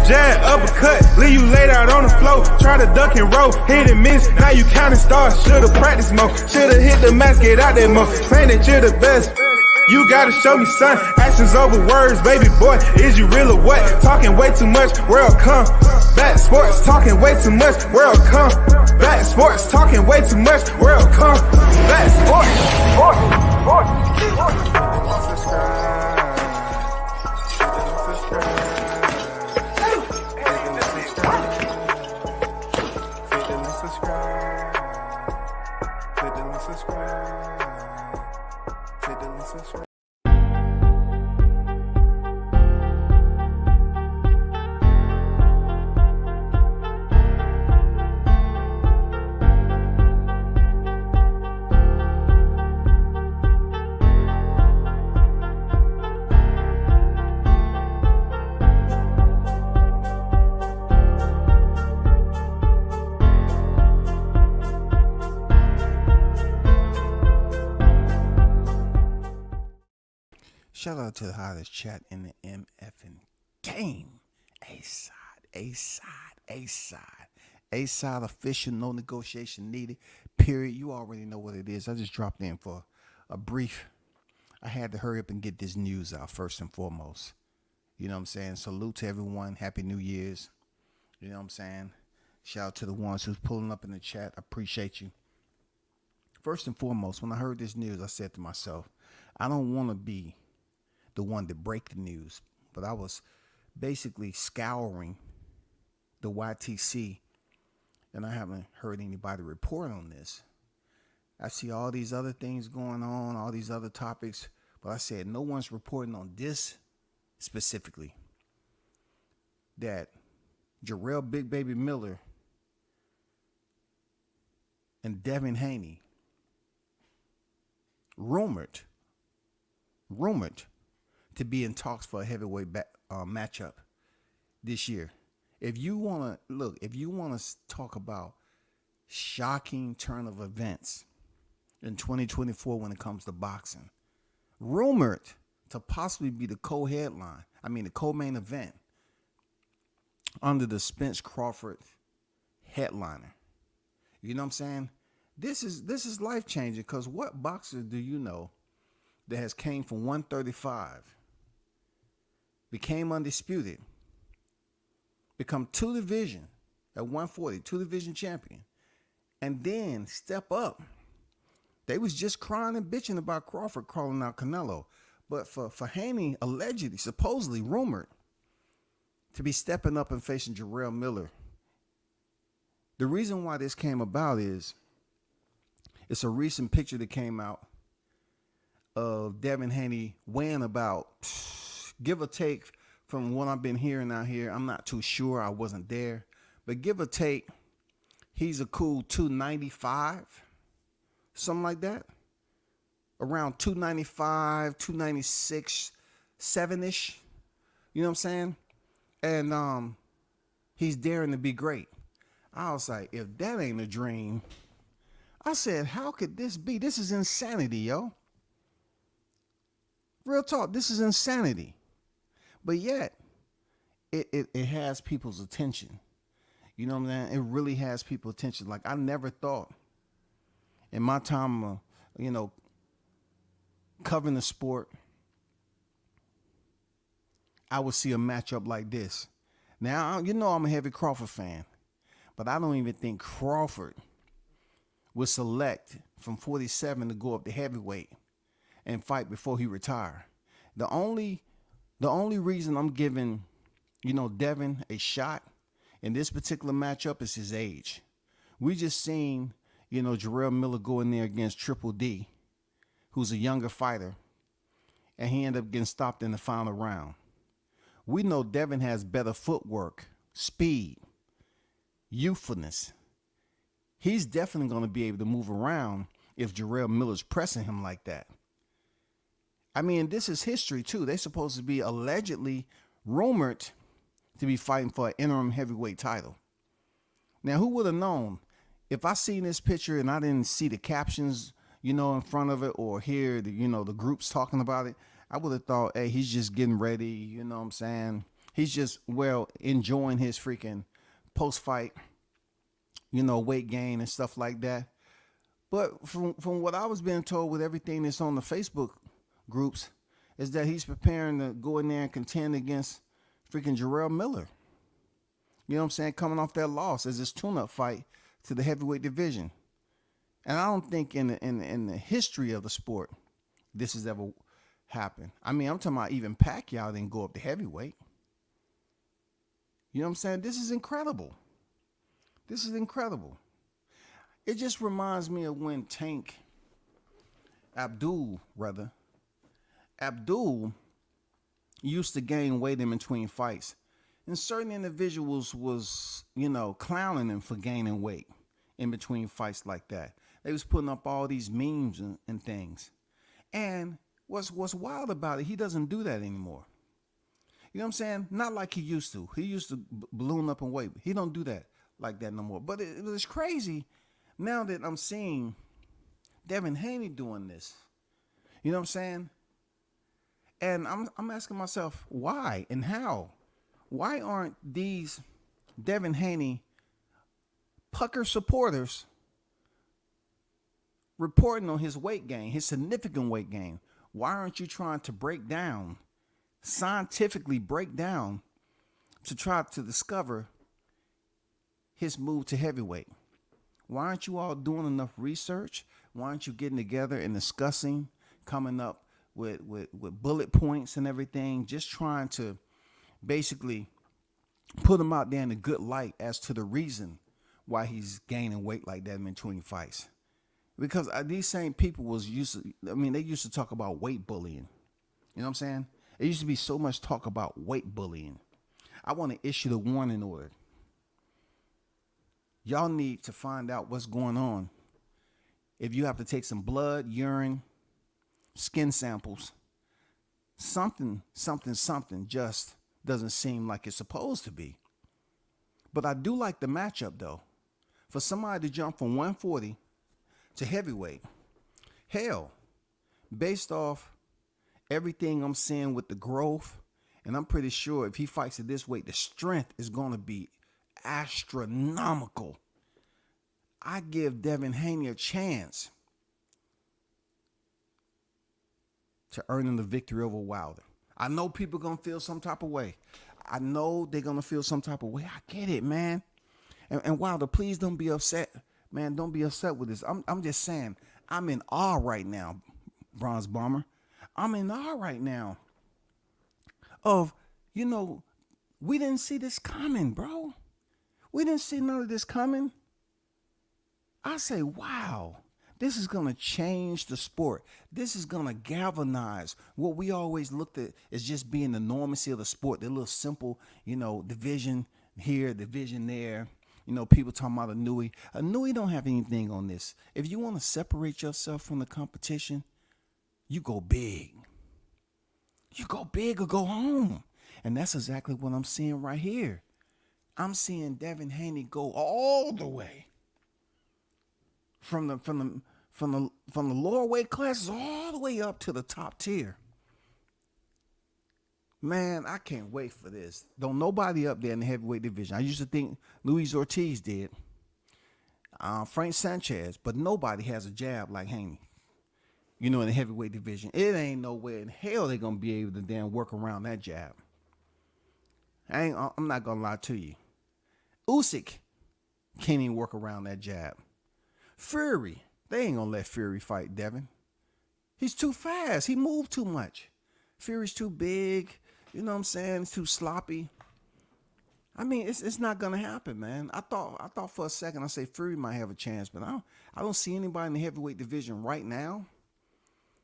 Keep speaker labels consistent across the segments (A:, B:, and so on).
A: jab, uppercut, leave you laid out on the floor. Try to duck and roll, hit and miss, now you counting stars. Should've practiced more, should've hit the mask, get out there more. Saying that you're the best, you gotta show me, son. Actions over words, baby boy, is you real or what? Talking way too much, world come back. Sports, talking way too much, world come back. Sports, talking way too much, world come back. Sports.
B: Shout out to the hottest chat in the MFing game. A-side official, no negotiation needed, period. You already know what it is. I just dropped in for a brief. I had to hurry up and get this news out first and foremost. You know what I'm saying? Salute to everyone. Happy New Year's. You know what I'm saying? Shout out to the ones who's pulling up in the chat. I appreciate you. First and foremost, when I heard this news, I said to myself, I don't want to be the one to break the news, but I was basically scouring the YTC, and I haven't heard anybody report on this. I see all these other things going on, all these other topics, but I said no one's reporting on this specifically, that Jarrell Big Baby Miller and Devin Haney rumored to be in talks for a heavyweight matchup this year. If you want to talk about shocking turn of events in 2024 when it comes to boxing, rumored to possibly be the co-main event under the Spence Crawford headliner. You know what I'm saying? This is life changing, because what boxer do you know that has came from 135, became undisputed, become two division at 140, two division champion, and then step up? They was just crying and bitching about Crawford calling out Canelo. But for Haney, allegedly, supposedly rumored to be stepping up and facing Jarrell Miller. The reason why this came about is it's a recent picture that came out of Devin Haney weighing about, give or take, from what I've been hearing out here, I'm not too sure, I wasn't there, but give or take, he's a cool 295, something like that, around 295, 296, 7-ish, you know what I'm saying? And he's daring to be great. I was like, if that ain't a dream, I said, how could this be? This is insanity, yo. Real talk, this is insanity. But yet, it has people's attention. You know what I'm saying? It really has people's attention. Like, I never thought in my time, covering the sport, I would see a matchup like this. Now, I'm a heavy Crawford fan, but I don't even think Crawford would select from 47 to go up to heavyweight and fight before he retire. The only reason I'm giving, Devin a shot in this particular matchup is his age. We just seen, Jarrell Miller go in there against Triple D, who's a younger fighter, and he ended up getting stopped in the final round. We know Devin has better footwork, speed, youthfulness. He's definitely going to be able to move around if Jarrell Miller's pressing him like that. I mean, this is history, too. They're supposed to be allegedly rumored to be fighting for an interim heavyweight title. Now, who would have known? If I seen this picture and I didn't see the captions, in front of it, or hear the, the groups talking about it, I would have thought, hey, he's just getting ready, you know what I'm saying? He's just enjoying his freaking post fight, weight gain and stuff like that. But from what I was being told with everything that's on the Facebook groups, is that he's preparing to go in there and contend against freaking Jarrell Miller. You know what I'm saying? Coming off that loss as his tune-up fight to the heavyweight division. And I don't think in the history of the sport this has ever happened. I mean, I'm talking about even Pacquiao didn't go up to heavyweight. You know what I'm saying? This is incredible. This is incredible. It just reminds me of when Abdul used to gain weight in between fights. And certain individuals was, clowning him for gaining weight in between fights like that. They was putting up all these memes and things. And what's wild about it, he doesn't do that anymore. You know what I'm saying? Not like he used to. He used to balloon up in weight. He don't do that like that no more. But it was crazy now that I'm seeing Devin Haney doing this. You know what I'm saying? And I'm asking myself, why and how? Why aren't these Devin Haney pucker supporters reporting on his weight gain, his significant weight gain? Why aren't you trying to scientifically break down to try to discover his move to heavyweight? Why aren't you all doing enough research? Why aren't you getting together and discussing, coming up with bullet points and everything, just trying to basically put him out there in a good light as to the reason why he's gaining weight like that in between fights? Because these same people they used to talk about weight bullying. You know what I'm saying? It used to be so much talk about weight bullying. I want to issue the warning order. Y'all need to find out what's going on. If you have to take some blood, urine, skin samples, something just doesn't seem like it's supposed to be. But I do like the matchup, though. For somebody to jump from 140 to heavyweight, hell, based off everything I'm seeing with the growth, and I'm pretty sure if he fights at this weight, the strength is going to be astronomical. I give Devin Haney a chance to earning the victory over Wilder. I know people going to feel some type of way. I know they're going to feel some type of way. I get it, man. And Wilder, please don't be upset. Man, don't be upset with this. I'm just saying, I'm in awe right now, Bronze Bomber. I'm in awe right now of, we didn't see this coming, bro. We didn't see none of this coming. I say, wow, this is going to change the sport. This is going to galvanize what we always looked at as just being the normacy of the sport, the little simple, division here, division there. People talking about a Nui. A Nui don't have anything on this. If you want to separate yourself from the competition, you go big. You go big or go home. And that's exactly what I'm seeing right here. I'm seeing Devin Haney go all the way from the lower weight classes all the way up to the top tier. Man, I can't wait for this. Don't nobody up there in the heavyweight division. I used to think Luis Ortiz did, Frank Sanchez, but nobody has a jab like Haney. In the heavyweight division, it ain't no way in hell they're gonna be able to damn work around that jab. I'm not gonna lie to you. Usyk can't even work around that jab. Fury, they ain't gonna let Fury fight Devin. He's too fast. He moved too much. Fury's too big. You know what I'm saying? It's too sloppy. I mean, it's not gonna happen, man. I thought for a second I say Fury might have a chance, but I don't see anybody in the heavyweight division right now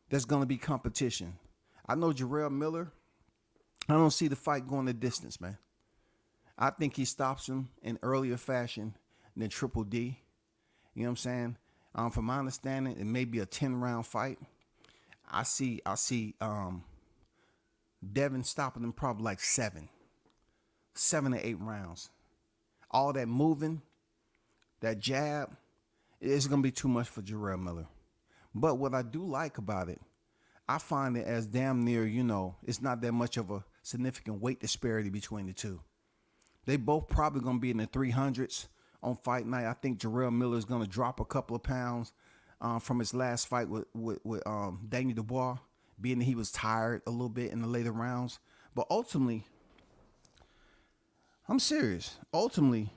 B: that's gonna be competition. I know Jarrell Miller. I don't see the fight going the distance, man. I think he stops him in earlier fashion than Triple D. You know what I'm saying? From my understanding, it may be a 10-round fight. I see Devin stopping him probably like 7 to 8 rounds. All that moving, that jab, it's going to be too much for Jarrell Miller. But what I do like about it, I find it as damn near, it's not that much of significant weight disparity between the two. They both probably going to be in the 300s on fight night. I think Jarrell Miller is going to drop a couple of pounds from his last fight with Daniel Dubois, being that he was tired a little bit in the later rounds. But ultimately, I'm serious. Ultimately,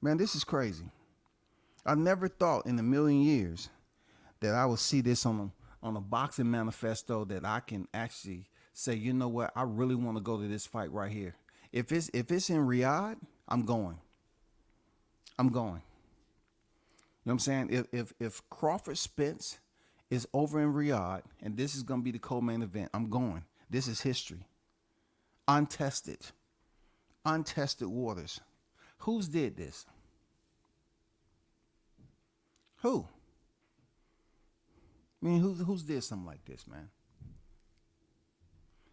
B: man, this is crazy. I never thought in a million years that I would see this on a boxing manifesto that I can actually say, you know what, I really want to go to this fight right here. If it's in Riyadh, I'm going. I'm going. You know what I'm saying? If Crawford Spence is over in Riyadh and this is going to be the co-main event, I'm going. This is history. Untested waters. Who's did this? Who? I mean, who's did something like this, man?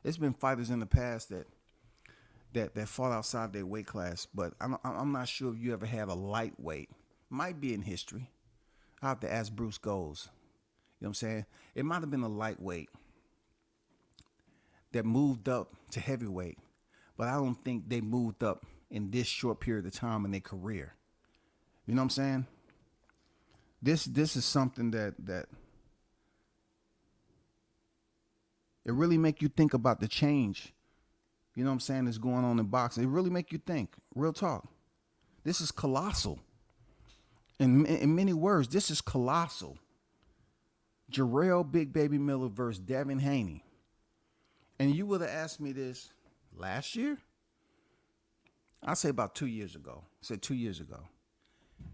B: It's been fighters in the past that fought outside their weight class, but I'm not sure if you ever had a lightweight. Might be in history. I have to ask Bruce Goles. You know what I'm saying? It might have been a lightweight that moved up to heavyweight, but I don't think they moved up in this short period of time in their career. You know what I'm saying? This is something that it really make you think about the change, you know what I'm saying, that's going on in boxing. It really make you think. Real talk. This is colossal. In many words, this is colossal. Jarrell Big Baby Miller versus Devin Haney. And you would have asked me this last year? I'd say about 2 years ago. I said 2 years ago.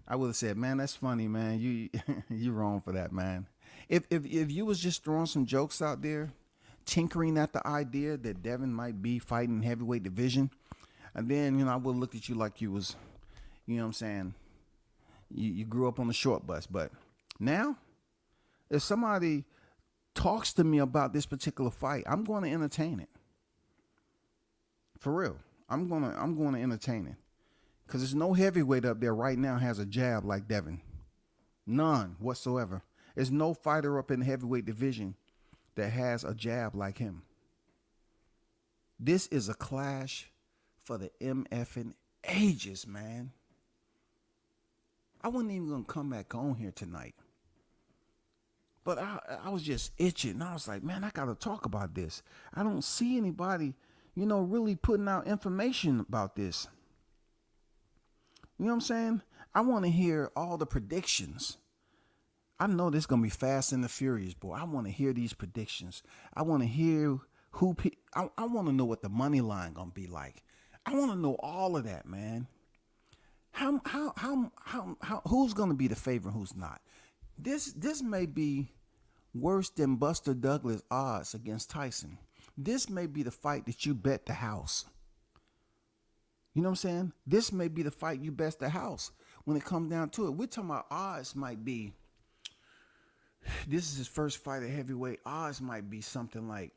B: I would have said, man, that's funny, man. You wrong for that, man. If you was just throwing some jokes out there, tinkering at the idea that Devin might be fighting heavyweight division, and then, you know, I would look at you like you was, you know what I'm saying, you grew up on the short bus. But now, if somebody talks to me about this particular fight, I'm going to entertain it. For real. I'm going to entertain it. Because there's no heavyweight up there right now has a jab like Devin. None whatsoever. There's no fighter up in the heavyweight division that has a jab like him. This is a clash for the MFing ages, man. I wasn't even going to come back on here tonight. But I was just itching. I was like, man, I got to talk about this. I don't see anybody, you know, really putting out information about this. You know what I'm saying? I want to hear all the predictions. I know this is going to be Fast and the Furious, boy. I want to hear these predictions. I want to hear I want to know what the money line going to be like. I want to know all of that, man. How who's going to be the favorite, who's not? This may be worse than Buster Douglas odds against Tyson. This may be the fight that you bet the house. You know what I'm saying? This may be the fight you bet the house when it comes down to it. We're talking about odds might be, this is his first fight at heavyweight. Odds might be something like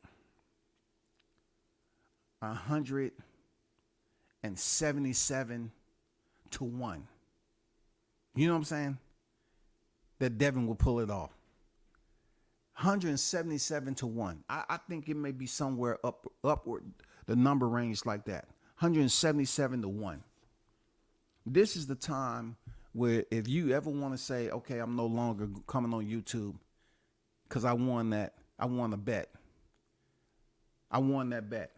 B: 177 to 1. You know what I'm saying? That Devin will pull it off. 177 to 1. I think it may be somewhere upward, the number range like that. 177 to 1. This is the time where if you ever want to say, okay, I'm no longer coming on YouTube because I won a bet. I won that bet.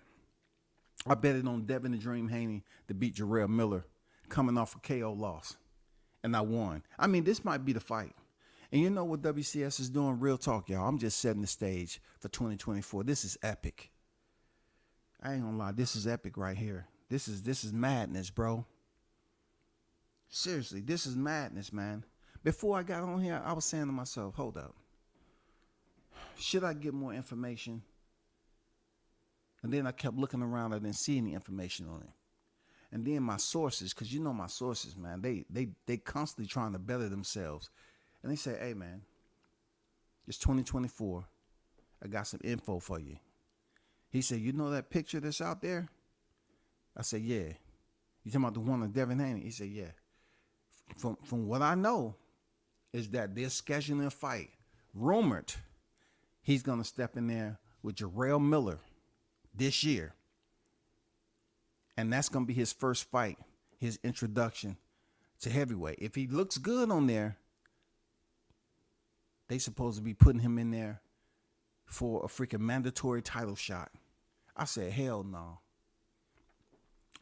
B: I bet it on Devin the Dream Haney to beat Jarrell Miller coming off a KO loss. And I won. I mean, this might be the fight. And you know what WCS is doing? Real talk, y'all. I'm just setting the stage for 2024. This is epic. I ain't gonna lie. This is epic right here. This is madness, bro. Seriously, this is madness, man. Before I got on here, I was saying to myself, hold up. Should I get more information? And then I kept looking around. I didn't see any information on it. And then my sources, because you know my sources, man, they constantly trying to better themselves. And they say, hey, man, it's 2024. I got some info for you. He said, you know that picture that's out there? I said, yeah. You talking about the one of Devin Haney? He said, yeah. From what I know is that they're scheduling a fight. Rumored he's going to step in there with Jarrell Miller, this year. And that's going to be his first fight, his introduction to heavyweight. If he looks good on there, they supposed to be putting him in there for a freaking mandatory title shot. I said, hell no.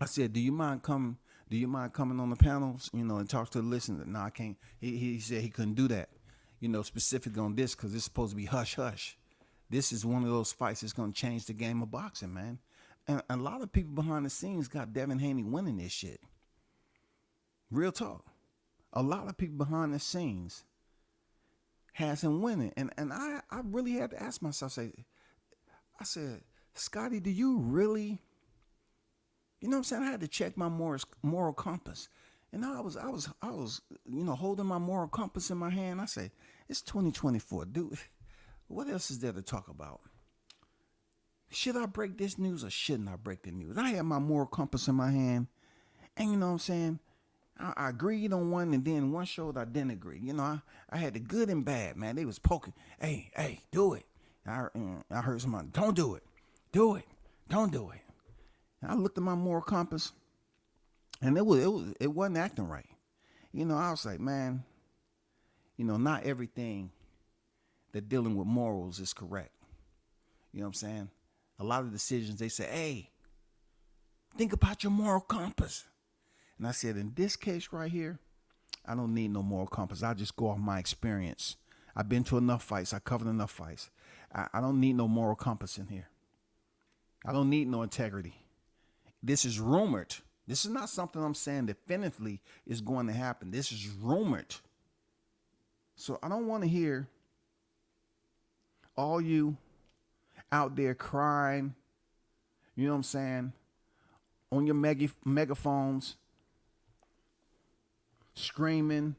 B: I said, do you mind coming on the panels, and talk to the listeners? No, I can't. He said he couldn't do that, specific on this because it's supposed to be hush hush. This is one of those fights that's going to change the game of boxing, man. And a lot of people behind the scenes got Devin Haney winning this shit. Real talk. A lot of people behind the scenes has him winning. And I really had to ask myself, I said, Scotty, do you really, you know what I'm saying? I had to check my moral compass. And I was holding my moral compass in my hand. I say, it's 2024, dude. What else is there to talk about? Should I break this news or shouldn't I break the news? I had my moral compass in my hand. And you know what I'm saying? I agreed on one, and then one showed I didn't agree. I had the good and bad, man. They was poking. Hey, do it. I heard somebody, don't do it. Do it. Don't do it. And I looked at my moral compass, and it wasn't acting right. I was like, man, not everything that dealing with morals is correct. You know what I'm saying? A lot of decisions, they say, hey, think about your moral compass. And I said, in this case right here, I don't need no moral compass. I just go off my experience. I've been to enough fights. I covered enough fights. I don't need no moral compass in here. I don't need no integrity. This is rumored. This is not something I'm saying definitively is going to happen. This is rumored. So I don't want to hear all you out there crying, you know what I'm saying, on your megaphones, screaming,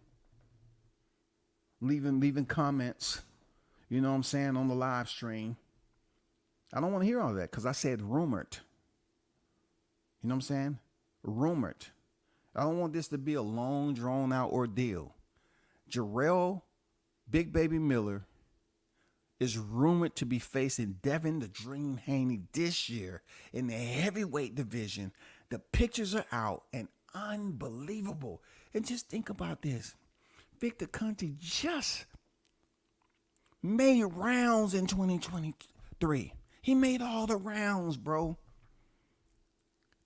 B: leaving comments, you know what I'm saying, on the live stream. I don't want to hear all that because I said rumored. You know what I'm saying? Rumored. I don't want this to be a long, drawn-out ordeal. Jarrell, Big Baby Miller, is rumored to be facing Devin the Dream Haney this year in the heavyweight division. The pictures are out and unbelievable. And just think about this. Victor Conte just made rounds in 2023. He made all the rounds, bro.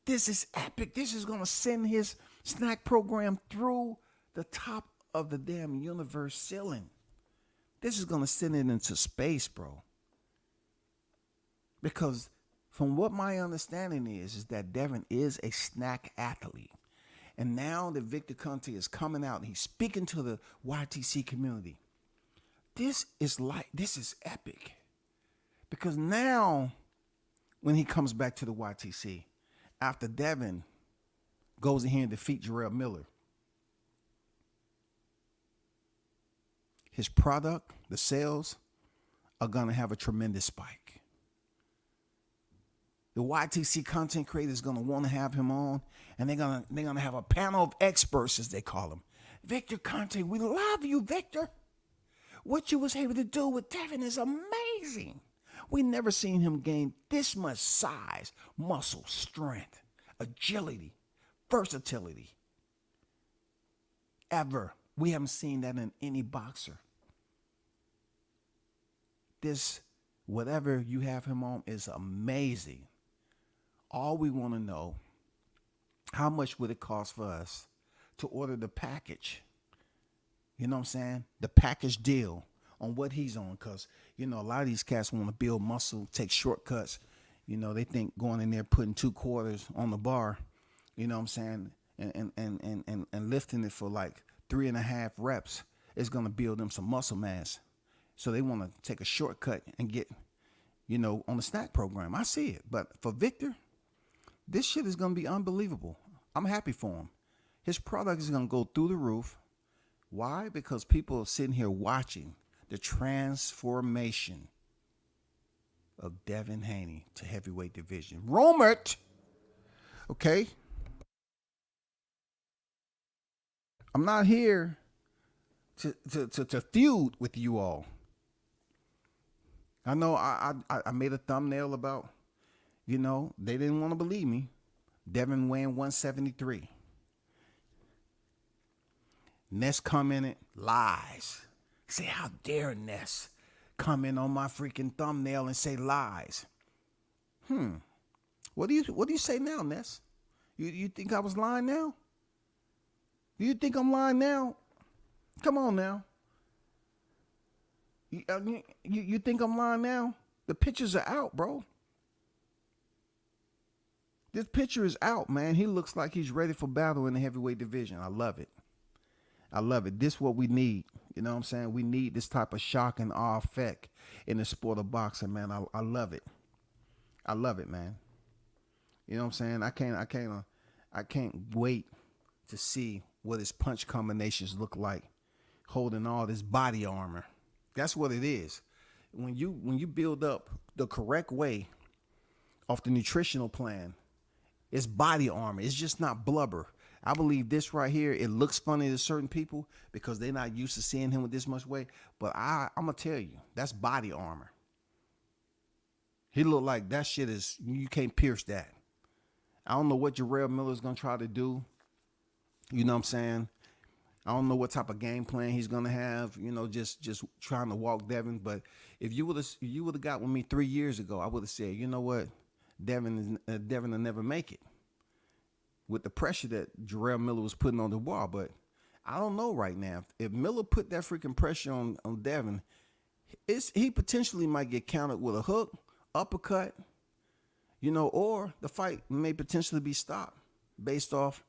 B: This is epic. This is going to send his snack program through the top of the damn universe ceiling. This is going to send it into space, bro. Because from what my understanding is that Devin is a snack athlete. And now that Victor Conte is coming out, he's speaking to the YTC community. This is epic. Because now, when he comes back to the YTC, after Devin goes in here and defeats Jarrell Miller, his product, the sales, are going to have a tremendous spike. The YTC content creator is going to want to have him on, and they're going to have a panel of experts, as they call them. Victor Conte, we love you, Victor. What you was able to do with Devin is amazing. We never seen him gain this much size, muscle, strength, agility, versatility. Ever. We haven't seen that in any boxer. This, whatever you have him on, is amazing. All we want to know, how much would it cost for us to order the package? You know what I'm saying? The package deal on what he's on. Because, a lot of these cats want to build muscle, take shortcuts. They think going in there, putting 2 quarters on the bar, you know what I'm saying, and lifting it for like 3.5 reps is going to build them some muscle mass. So they want to take a shortcut and get, on the snack program. I see it. But for Victor, this shit is going to be unbelievable. I'm happy for him. His product is going to go through the roof. Why? Because people are sitting here watching the transformation of Devin Haney to heavyweight division. Rumored. Okay. I'm not here to feud with you all. I know I made a thumbnail about, They didn't want to believe me. Devin weighing 173. Ness commented, lies. Say, how dare Ness comment on my freaking thumbnail and say lies? What do you say now, Ness? You think I was lying now? Do you think I'm lying now? Come on now. You think I'm lying now? The pictures are out, bro. This picture is out, man. He looks like he's ready for battle in the heavyweight division. I love it. I love it. This is what we need. You know what I'm saying? We need this type of shock and awe effect in the sport of boxing, man. I love it. I love it, man. You know what I'm saying? I can't wait to see what his punch combinations look like, holding all this body armor. That's what it is. When you build up the correct way off the nutritional plan, it's body armor. It's just not blubber. I believe this right here, it looks funny to certain people because they're not used to seeing him with this much weight. But I'm going to tell you, that's body armor. He looked like that shit is, you can't pierce that. I don't know what Jarrell Miller's going to try to do. You know what I'm saying? I don't know what type of game plan he's going to have, just trying to walk Devin. But if you would have got with me 3 years ago, I would have said, you know what? Devin will never make it with the pressure that Jarrell Miller was putting on the wall. But I don't know right now. If Miller put that freaking pressure on Devin, he potentially might get countered with a hook, uppercut, or the fight may potentially be stopped based off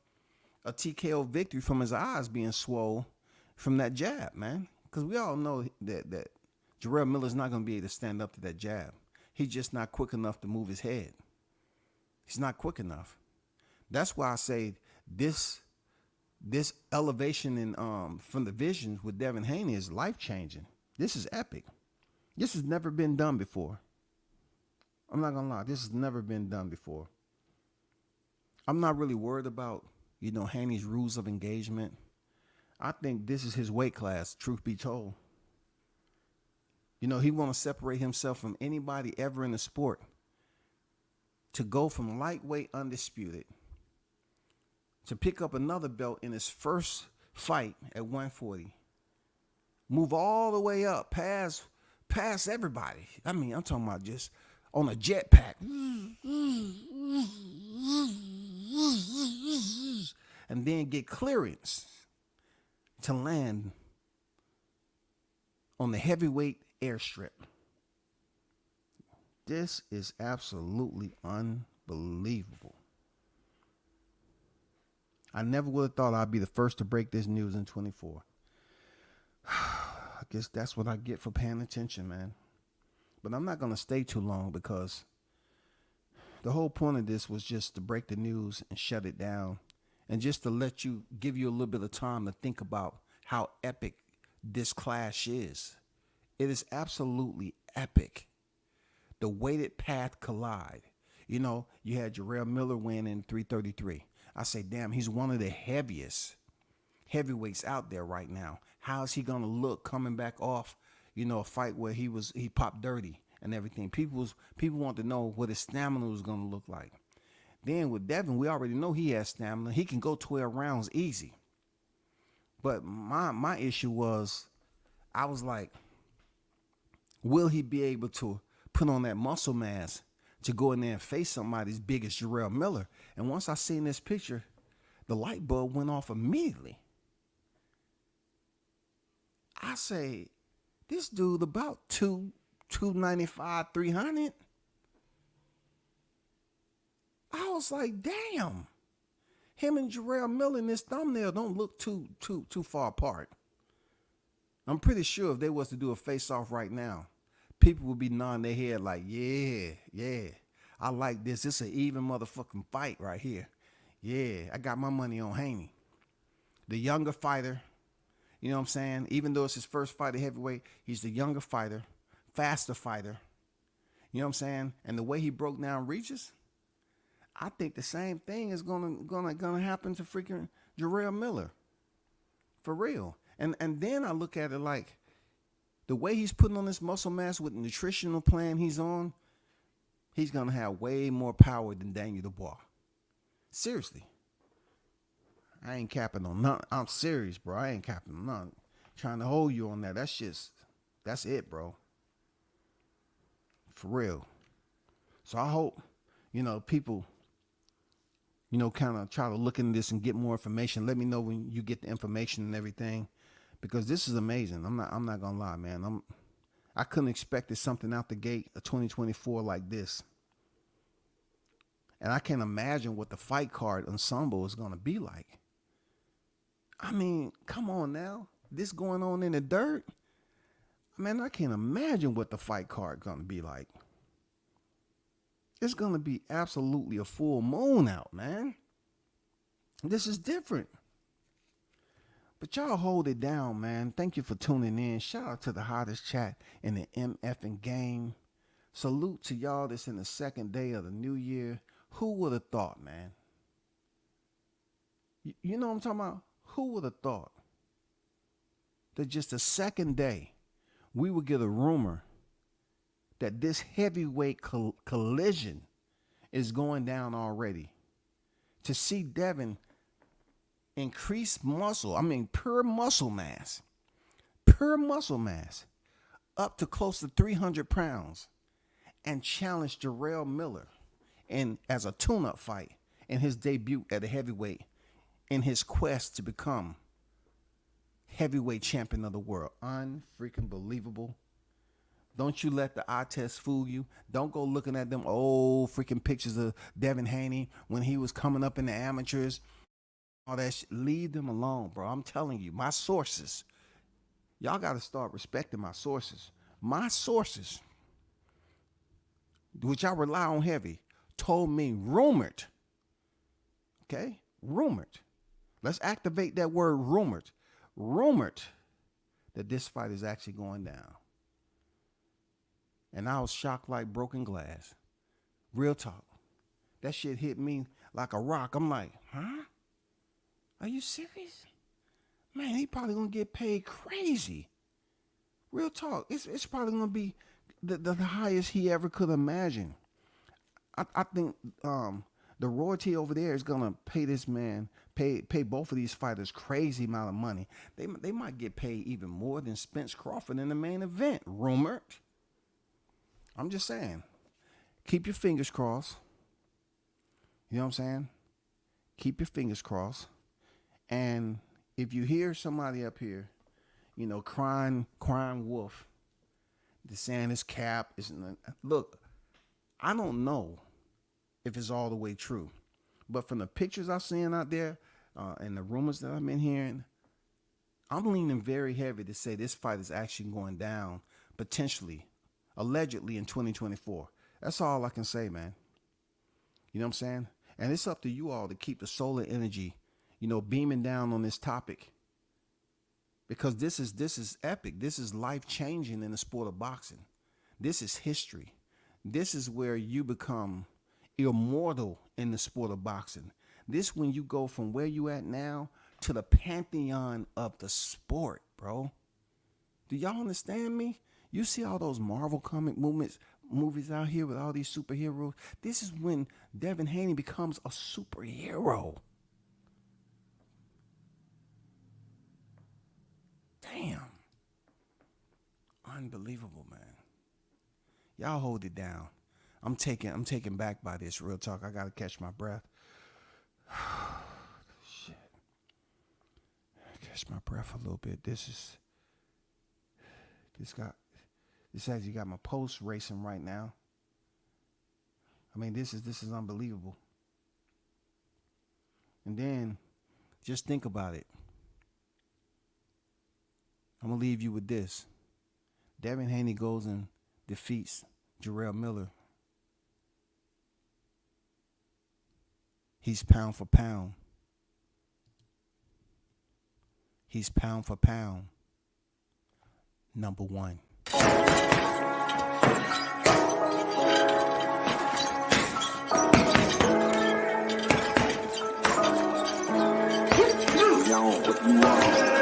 B: a TKO victory from his eyes being swole from that jab, man. Because we all know that Jarrell Miller's not going to be able to stand up to that jab. He's just not quick enough to move his head. He's not quick enough. That's why I say this elevation in from the visions with Devin Haney is life-changing. This is epic. This has never been done before. I'm not going to lie. This has never been done before. I'm not really worried about, Haney's rules of engagement. I think this is his weight class, truth be told. He want to separate himself from anybody ever in the sport to go from lightweight undisputed to pick up another belt in his first fight at 140. Move all the way up past everybody. I mean, I'm talking about just on a jetpack. And then get clearance to land on the heavyweight airstrip. This is absolutely unbelievable. I never would have thought I'd be the first to break this news in 24. I guess that's what I get for paying attention, man. But I'm not going to stay too long because the whole point of this was just to break the news and shut it down and just to give you a little bit of time to think about how epic this clash is. It is absolutely epic. The weighted path collide. You had Jarrell Miller win in 333. I say, damn, he's one of the heaviest heavyweights out there right now. How is he going to look coming back off, a fight where he popped dirty and everything? People want to know what his stamina was going to look like. Then with Devin, we already know he has stamina. He can go 12 rounds easy. But my issue was, I was like, will he be able to put on that muscle mass to go in there and face somebody as big as Jarrell Miller? And once I seen this picture, the light bulb went off immediately. I say, this dude about 295, 300. I was like, damn. Him and Jarrell Miller in this thumbnail don't look too far apart. I'm pretty sure if they was to do a face-off right now, people would be nodding their head like, yeah, I like this. It's an even motherfucking fight right here. Yeah, I got my money on Haney. The younger fighter, you know what I'm saying? Even though it's his first fight at heavyweight, he's the younger fighter, faster fighter. You know what I'm saying? And the way he broke down reaches, I think the same thing is gonna happen to freaking Jarrell Miller. For real. And then I look at it like the way he's putting on this muscle mass with the nutritional plan he's on, he's going to have way more power than Daniel Dubois. Seriously. I ain't capping on nothing. I'm serious, bro. I ain't capping on nothing. Trying to hold you on that. That's it, bro. For real. So I hope, people, kind of try to look into this and get more information. Let me know when you get the information and everything, because this is amazing. I'm not gonna lie, man. I couldn't expect something out the gate of 2024 like this. And I can't imagine what the fight card ensemble is gonna be like. I mean, come on now. This going on in the dirt? Man, I can't imagine what the fight card gonna be like. It's gonna be absolutely a full moon out, man. This is different. But y'all hold it down, man. Thank you for tuning in. Shout out to the hottest chat in the MFing game. Salute to y'all that's in the second day of the new year. Who would have thought, man? You know what I'm talking about? Who would have thought that just the second day we would get a rumor that this heavyweight collision is going down already? To see Devin increase pure muscle mass, up to close to 300 pounds, and challenge Jarrell Miller as a tune-up fight in his debut at a heavyweight in his quest to become heavyweight champion of the world. Unfreaking believable. Don't you let the eye test fool you. Don't go looking at them old freaking pictures of Devin Haney when he was coming up in the amateurs. All that shit. Leave them alone, bro. I'm telling you, my sources. Y'all got to start respecting my sources. My sources, which I rely on heavy, told me rumored. Okay? Rumored. Let's activate that word rumored. Rumored that this fight is actually going down. And I was shocked like broken glass. Real talk. That shit hit me like a rock. I'm like, huh? Are you serious? Man, he probably gonna get paid crazy. Real talk. It's probably gonna be the highest he ever could imagine. I think the royalty over there is gonna pay this man, pay both of these fighters crazy amount of money. They might get paid even more than Spence Crawford in the main event. Rumored. I'm just saying. Keep your fingers crossed. You know what I'm saying? Keep your fingers crossed. And if you hear somebody up here, crying wolf, just saying it's cap, look, I don't know if it's all the way true, but from the pictures I've seen out there and the rumors that I've been hearing, I'm leaning very heavy to say this fight is actually going down, potentially, allegedly in 2024. That's all I can say, man. You know what I'm saying? And it's up to you all to keep the solar energy, beaming down on this topic, because this is epic. This is life-changing in the sport of boxing. This is history. This is where you become immortal in the sport of boxing. This when you go from where you at now to the pantheon of the sport, bro. Do y'all understand me? You see all those Marvel comic movies out here with all these superheroes. This is when Devin Haney becomes a superhero. Damn. Unbelievable, man. Y'all hold it down. I'm taken back by this. Real talk. I gotta catch my breath. Shit. Catch my breath a little bit. This actually got my pulse racing right now. I mean, this is unbelievable. And then just think about it. I'm gonna leave you with this. Devin Haney goes and defeats Jarrell Miller. He's pound for pound. He's pound for pound number one.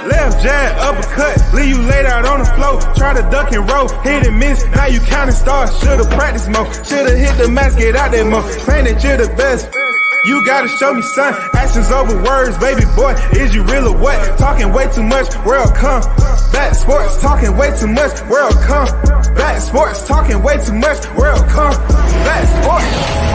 A: Left, jab, uppercut, leave you laid out on the floor. Try to duck and roll, hit and miss, now you counting stars. Should've practiced more, should've hit the mask, get out there more. Claim that you're the best. You gotta show me, son. Actions over words, baby boy. Is you real or what? Talking way too much, world come. Back sports, talking way too much, world come. Back sports, talking way too much, world come. Back sports.